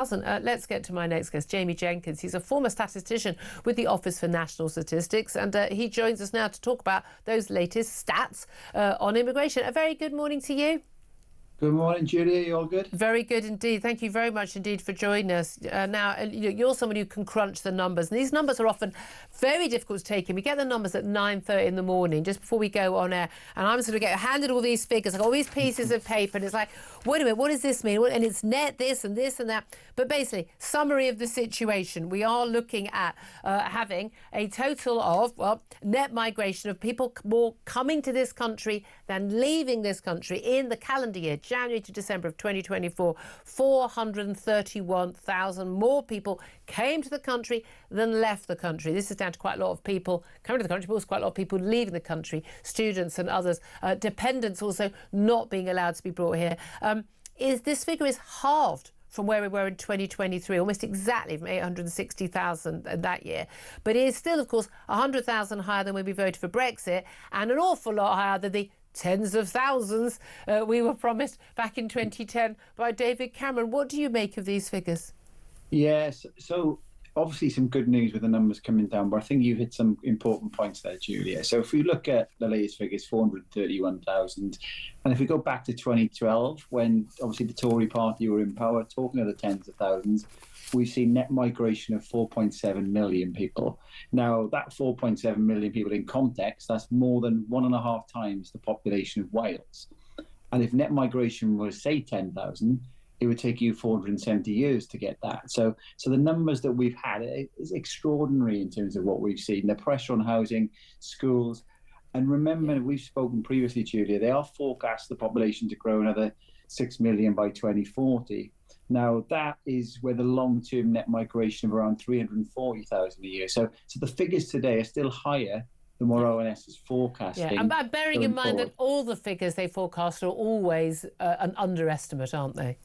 Let's get to my next guest, Jamie Jenkins. He's a former statistician with the Office for National Statistics, and he joins us now to talk about those latest stats on immigration. A very good morning to you. Good morning, Julia. You all good? Very good indeed. Thank you very much indeed for joining us. Now, you're someone who can crunch the numbers, and these numbers are often very difficult to take in. We get the numbers at 9:30 in the morning, just before we go on air, and I'm sort of get handed all these figures, like all these pieces of paper, and it's like, wait a minute, what does this mean? And it's net this and this and that. But basically, summary of the situation, we are looking at having a total of, well, net migration of people more coming to this country than leaving this country in the calendar year, January to December of 2024, 431,000 more people came to the country than left the country. This is down to quite a lot of people coming to the country, but also quite a lot of people leaving the country, students and others, dependents also not being allowed to be brought here. This figure is halved from where we were in 2023, almost exactly from 860,000 that year. But it is still, of course, 100,000 higher than when we voted for Brexit, and an awful lot higher than the tens of thousands we were promised back in 2010 by David Cameron. What do you make of these figures? Yes, so obviously some good news with the numbers coming down, but I think you hit some important points there, Julia. So if we look at the latest figures, 431,000, and if we go back to 2012, when obviously the Tory party were in power, talking of the tens of thousands, we've seen net migration of 4.7 million people. Now, that 4.7 million people in context, that's more than 1.5 times the population of Wales. And if net migration was, say, 10,000, it would take you 470 years to get that. So the numbers that we've had is extraordinary in terms of what we've seen. The pressure on housing, schools. And remember, we've spoken previously, Julia, they are forecast the population to grow another 6 million by 2040. Now, that is with a long-term net migration of around 340,000 a year. So the figures today are still higher than what ONS is forecasting. Yeah, and bearing in mind forward. that all the figures they forecast are always an underestimate, aren't they?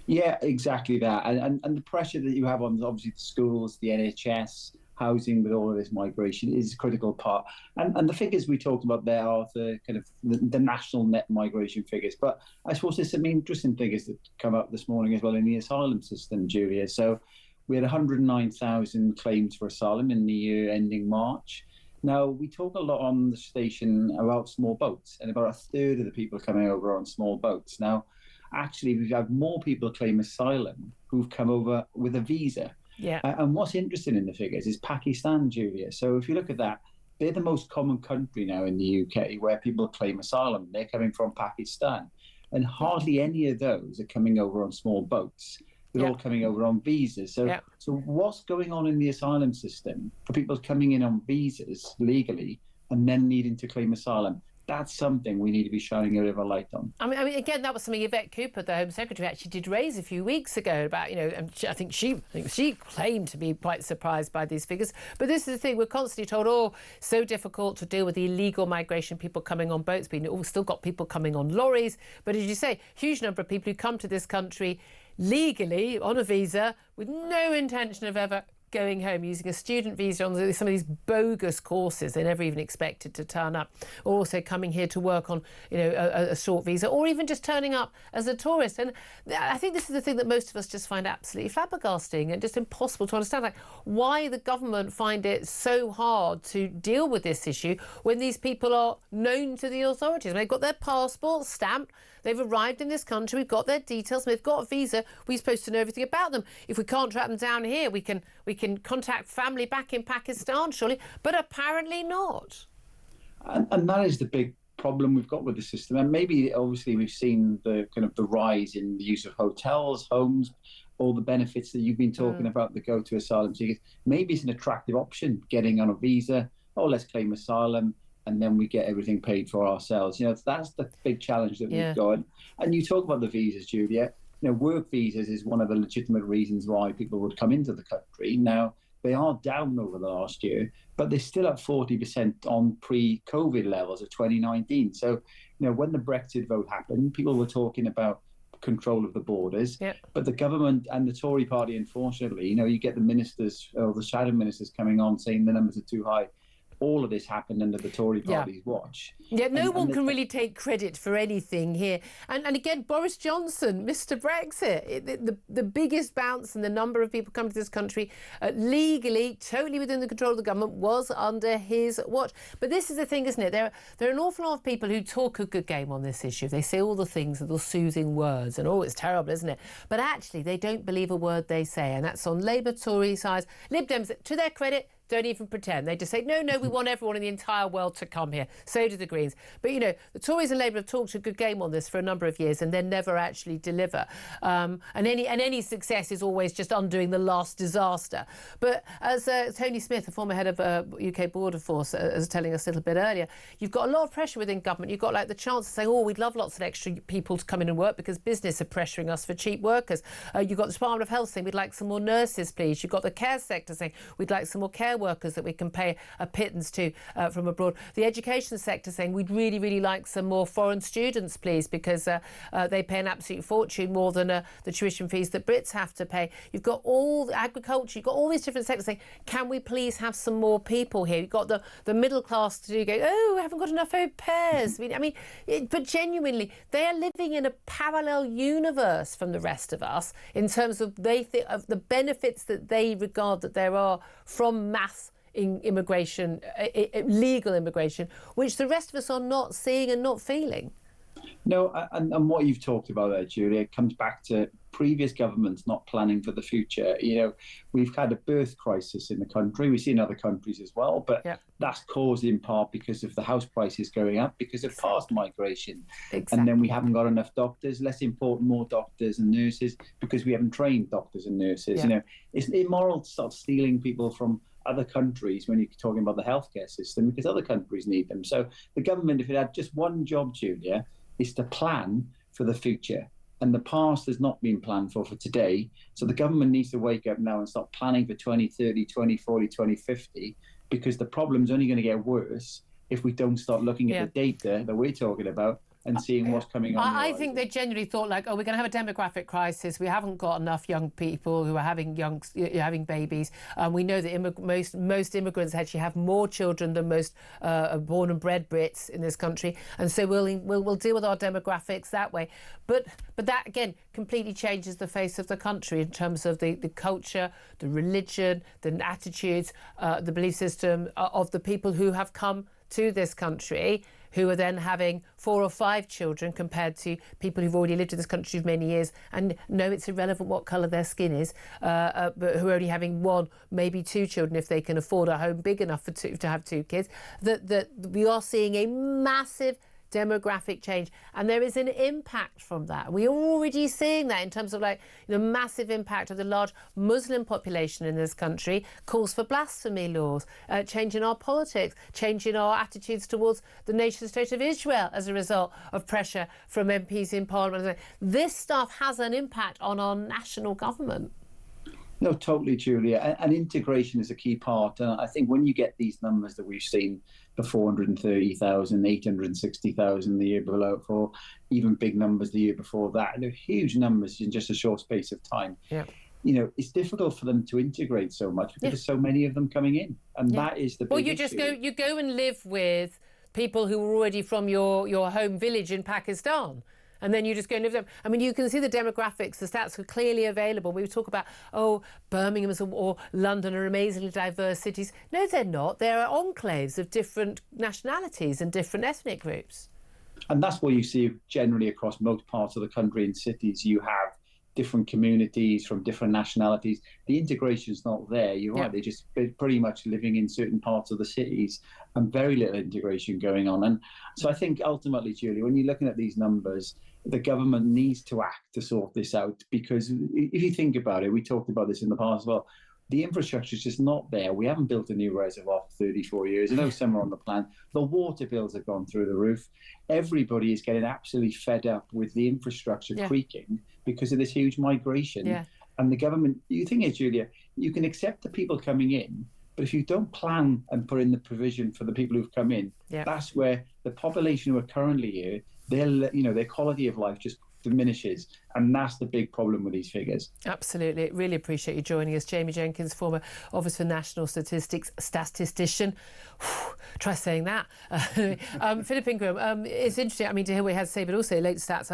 Yeah, exactly that. And the pressure that you have on, obviously, the schools, the NHS, housing with all of this migration is a critical part. And the figures we talked about there are the kind of the national net migration figures. But I suppose there's some interesting figures that come up this morning as well in the asylum system, Julia. So we had 109,000 claims for asylum in the year ending March. Now, we talk a lot on the station about small boats, and about a third of the people coming over on small boats. Now, actually, we've had more people claim asylum who've come over with a visa. Yeah. And what's interesting in the figures is Pakistan, Julia. So if you look at that, they're the most common country now in the UK where people claim asylum. They're coming from Pakistan. And hardly any of those are coming over on small boats. They're all coming over on visas. So what's going on in the asylum system for people coming in on visas legally and then needing to claim asylum? That's something we need to be shining a bit of a light on. I mean, again, that was something Yvette Cooper, the Home Secretary, actually did raise a few weeks ago about, and I think she claimed to be quite surprised by these figures. But this is the thing, we're constantly told, so difficult to deal with the illegal migration, people coming on boats, but we've still got people coming on lorries. But as you say, huge number of people who come to this country legally on a visa with no intention of ever going home, using a student visa on some of these bogus courses they never even expected to turn up, or also coming here to work on a short visa, or even just turning up as a tourist. And I think this is the thing that most of us just find absolutely flabbergasting and just impossible to understand, like why the government find it so hard to deal with this issue when these people are known to the authorities. They've got their passport stamped, they've arrived in this country, we've got their details, they've got a visa, we're supposed to know everything about them. If we can't track them down here, we can contact family back in Pakistan, surely, but apparently not. And that is the big problem we've got with the system. And maybe, obviously, we've seen the kind of the rise in the use of hotels, homes, all the benefits that you've been talking about that go to asylum seekers. Maybe it's an attractive option, getting on a visa. Oh, let's claim asylum, and then we get everything paid for ourselves. That's the big challenge that we've got. And you talk about the visas, Julia. Work visas is one of the legitimate reasons why people would come into the country. Now, they are down over the last year, but they're still at 40% on pre-COVID levels of 2019. So, when the Brexit vote happened, people were talking about control of the borders, but the government and the Tory party, unfortunately, you get the ministers or the shadow ministers coming on saying the numbers are too high. all of this happened under the Tory party's watch. Yeah, no one can really take credit for anything here. And again, Boris Johnson, Mr. Brexit, the biggest bounce in the number of people coming to this country legally, totally within the control of the government, was under his watch. But this is the thing, isn't it? There are an awful lot of people who talk a good game on this issue. They say all the things, the soothing words, and it's terrible, isn't it? But actually, they don't believe a word they say. And that's on Labour, Tory sides. Lib Dems, to their credit, don't even pretend. They just say, no, we want everyone in the entire world to come here. So do the Greens. But, the Tories and Labour have talked a good game on this for a number of years and then never actually deliver. And any success is always just undoing the last disaster. But as Tony Smith, the former head of UK Border Force, was telling us a little bit earlier, you've got a lot of pressure within government. You've got like the chance of saying, we'd love lots of extra people to come in and work because business are pressuring us for cheap workers. You've got the Department of Health saying, we'd like some more nurses, please. You've got the care sector saying, we'd like some more care workers that we can pay a pittance to from abroad. The education sector saying we'd really, really like some more foreign students, please, because they pay an absolute fortune, more than the tuition fees that Brits have to pay. You've got all the agriculture, you've got all these different sectors saying, can we please have some more people here? You've got the middle class to go, we haven't got enough au pairs. But genuinely, they are living in a parallel universe from the rest of us in terms of of the benefits that they regard that there are from mass immigration, legal immigration, which the rest of us are not seeing and not feeling. No, and what you've talked about there, Julia, comes back to previous governments not planning for the future. We've had a birth crisis in the country. We see in other countries as well, but that's caused in part because of the house prices going up, because of past migration. Exactly. And then we haven't got enough doctors. Less important, more doctors and nurses, because we haven't trained doctors and nurses. It's immoral to start stealing people from other countries when you're talking about the healthcare system, because other countries need them. So the government, if it had just one job, Julia, is to plan for the future. And the past has not been planned for today. So the government needs to wake up now and start planning for 2030, 2040, 2050, because the problem's only going to get worse if we don't start looking at the data that we're talking about and seeing what's coming on. I think they genuinely thought we're going to have a demographic crisis. We haven't got enough young people who are having babies. We know that most immigrants actually have more children than most born and bred Brits in this country, and so we'll deal with our demographics that way. But that again completely changes the face of the country in terms of the culture, the religion, the attitudes, the belief system of the people who have come to this country, who are then having 4 or 5 children compared to people who've already lived in this country for many years. And no, it's irrelevant what colour their skin is, but who are only having 1, maybe 2 children if they can afford a home big enough to have 2 kids. That we are seeing a massive demographic change, and there is an impact from that. We're already seeing that in terms of the massive impact of the large Muslim population in this country, calls for blasphemy laws, change in our politics, change in our attitudes towards the nation state of Israel as a result of pressure from MPs in Parliament. This stuff has an impact on our national government. No, totally, Julia. And integration is a key part. And I think when you get these numbers that we've seen, the 430,000, 860,000 the year below, even big numbers the year before that, they're huge numbers in just a short space of time. Yeah. It's difficult for them to integrate so much because there's so many of them coming in. And that is the big issue. You go and live with people who are already from your home village in Pakistan. And then you just go and live them. I mean, you can see the demographics, the stats are clearly available. We talk about, Birmingham or London are amazingly diverse cities. No, they're not. There are enclaves of different nationalities and different ethnic groups. And that's what you see generally across most parts of the country in cities. You have different communities from different nationalities. The integration's not there. You're right. They're just pretty much living in certain parts of the cities and very little integration going on. And so I think ultimately, Julie, when you're looking at these numbers, the government needs to act to sort this out, because if you think about it, we talked about this in the past as well, the infrastructure is just not there. We haven't built a new reservoir for 34 years. I know some are on the plan. The water bills have gone through the roof. Everybody is getting absolutely fed up with the infrastructure creaking because of this huge migration. Yeah. And the government, the thing is, Julia, you can accept the people coming in, but if you don't plan and put in the provision for the people who've come in, that's where the population who are currently here, their quality of life just diminishes, and that's the big problem with these figures. Absolutely. Really appreciate you joining us. Jamie Jenkins, former Office for National Statistics statistician. Try saying that. Philip Ingram, it's interesting, I mean, to hear what he has to say, but also late stats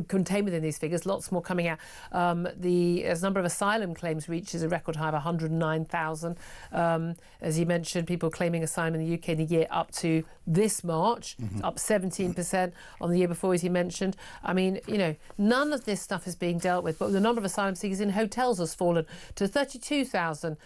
contained within these figures, lots more coming out. The number of asylum claims reaches a record high of 109,000. As he mentioned, people claiming asylum in the UK in the year up to this March, up 17% on the year before, as he mentioned. I mean, you know, none of this stuff is being dealt with, but the number of asylum seekers in hotels has fallen to 32,000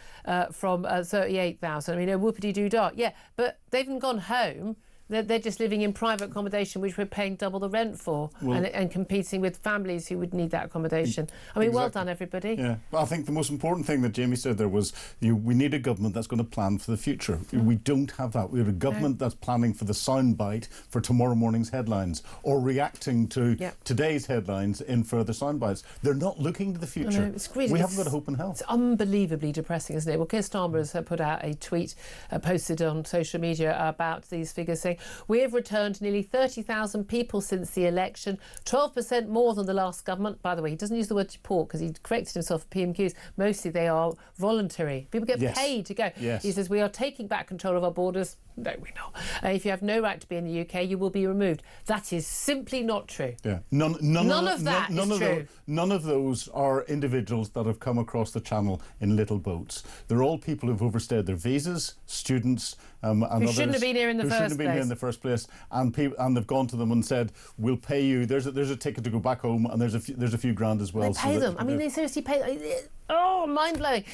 from 38,000. I mean, whoopity-doo-dah. Yeah, but they haven't gone home. They're just living in private accommodation, which we're paying double the rent for, and competing with families who would need that accommodation. I mean, well done, everybody. Yeah, well, I think the most important thing that Jamie said there was we need a government that's going to plan for the future. We don't have that. We have a government that's planning for the soundbite for tomorrow morning's headlines, or reacting to today's headlines in further soundbites. They're not looking to the future. We haven't got hope in hell. It's unbelievably depressing, isn't it? Well, Keir Starmer has put out a tweet posted on social media about these figures, saying, "We have returned nearly 30,000 people since the election, 12% more than the last government." By the way, he doesn't use the word deport because he corrected himself for PMQs. Mostly they are voluntary. People get paid to go. He says, "We are taking back control of our borders." No, we're not. If you have no right to be in the UK, you will be removed. That is simply not true. Yeah. None of that is true. None of those are individuals that have come across the channel in little boats. They're all people who've overstayed their visas, students, and who shouldn't have been here in the first place. And they've gone to them and said, "We'll pay you. There's a ticket to go back home, and there's a few grand as well." They pay them. I mean, they seriously pay them. Oh, mind-blowing.